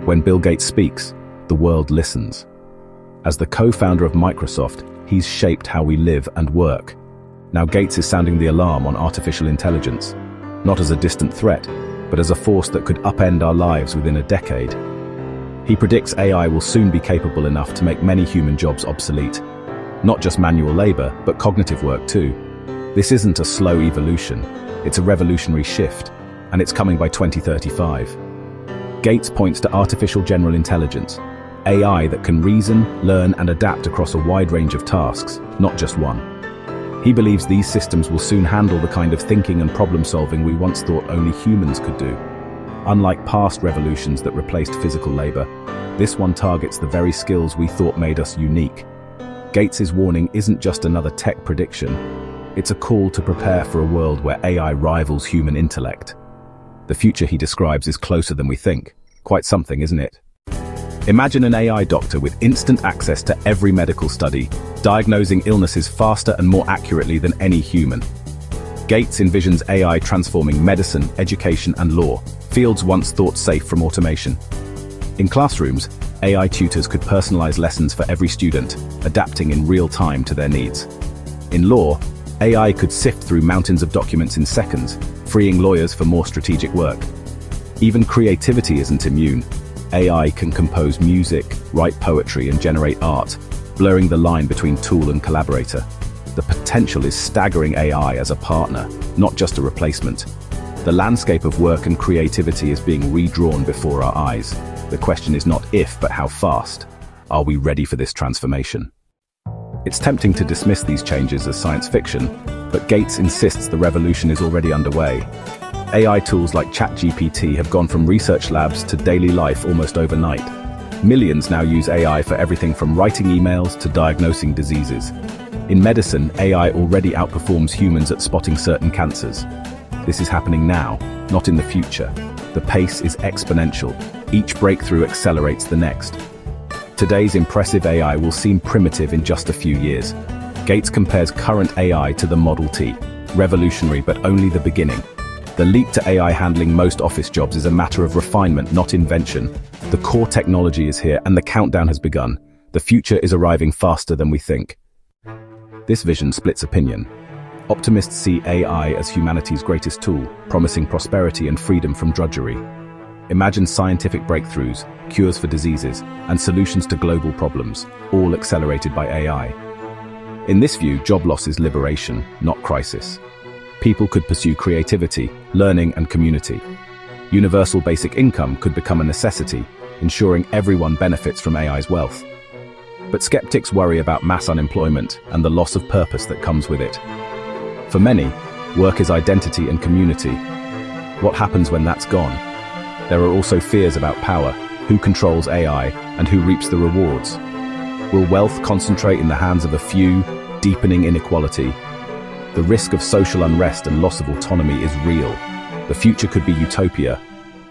When Bill Gates speaks, the world listens. As the co-founder of Microsoft, he's shaped how we live and work. Now Gates is sounding the alarm on artificial intelligence, not as a distant threat, but as a force that could upend our lives within a decade. He predicts AI will soon be capable enough to make many human jobs obsolete. Not just manual labor, but cognitive work too. This isn't a slow evolution, it's a revolutionary shift, and it's coming by 2035. Gates points to artificial general intelligence, AI that can reason, learn, and adapt across a wide range of tasks, not just one. He believes these systems will soon handle the kind of thinking and problem-solving we once thought only humans could do. Unlike past revolutions that replaced physical labor, this one targets the very skills we thought made us unique. Gates's warning isn't just another tech prediction, it's a call to prepare for a world where AI rivals human intellect. The future he describes is closer than we think. Quite something, isn't it? Imagine an AI doctor with instant access to every medical study, diagnosing illnesses faster and more accurately than any human. Gates envisions AI transforming medicine, education, and law, fields once thought safe from automation. In classrooms, AI tutors could personalize lessons for every student, adapting in real time to their needs. In law, AI could sift through mountains of documents in seconds, freeing lawyers for more strategic work. Even creativity isn't immune. AI can compose music, write poetry, and generate art, blurring the line between tool and collaborator. The potential is staggering AI as a partner, not just a replacement. The landscape of work and creativity is being redrawn before our eyes. The question is not if, but how fast. Are we ready for this transformation? It's tempting to dismiss these changes as science fiction, but Gates insists the revolution is already underway. AI tools like ChatGPT have gone from research labs to daily life almost overnight. Millions now use AI for everything from writing emails to diagnosing diseases. In medicine, AI already outperforms humans at spotting certain cancers. This is happening now, not in the future. The pace is exponential. Each breakthrough accelerates the next. Today's impressive AI will seem primitive in just a few years. Gates compares current AI to the Model T. Revolutionary, but only the beginning. The leap to AI handling most office jobs is a matter of refinement, not invention. The core technology is here and the countdown has begun. The future is arriving faster than we think. This vision splits opinion. Optimists see AI as humanity's greatest tool, promising prosperity and freedom from drudgery. Imagine scientific breakthroughs, cures for diseases, and solutions to global problems, all accelerated by AI. In this view, job loss is liberation, not crisis. People could pursue creativity, learning, and community. Universal basic income could become a necessity, ensuring everyone benefits from AI's wealth. But skeptics worry about mass unemployment and the loss of purpose that comes with it. For many, work is identity and community. What happens when that's gone? There are also fears about power, who controls AI, and who reaps the rewards. Will wealth concentrate in the hands of a few, deepening inequality? The risk of social unrest and loss of autonomy is real. The future could be utopia,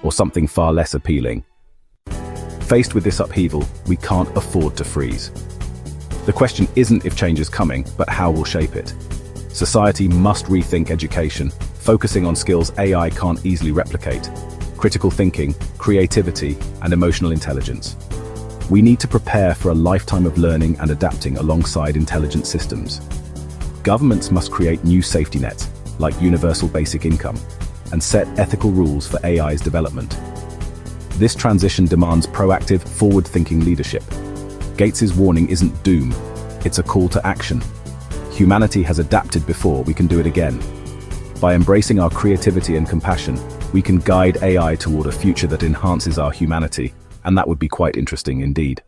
or something far less appealing. Faced with this upheaval, we can't afford to freeze. The question isn't if change is coming, but how we'll shape it. Society must rethink education, focusing on skills AI can't easily replicate: critical thinking, creativity, and emotional intelligence. We need to prepare for a lifetime of learning and adapting alongside intelligent systems. Governments must create new safety nets, like universal basic income, and set ethical rules for AI's development. This transition demands proactive, forward-thinking leadership. Gates's warning isn't doom, it's a call to action. Humanity has adapted before, we can do it again. By embracing our creativity and compassion, we can guide AI toward a future that enhances our humanity, and that would be quite interesting indeed.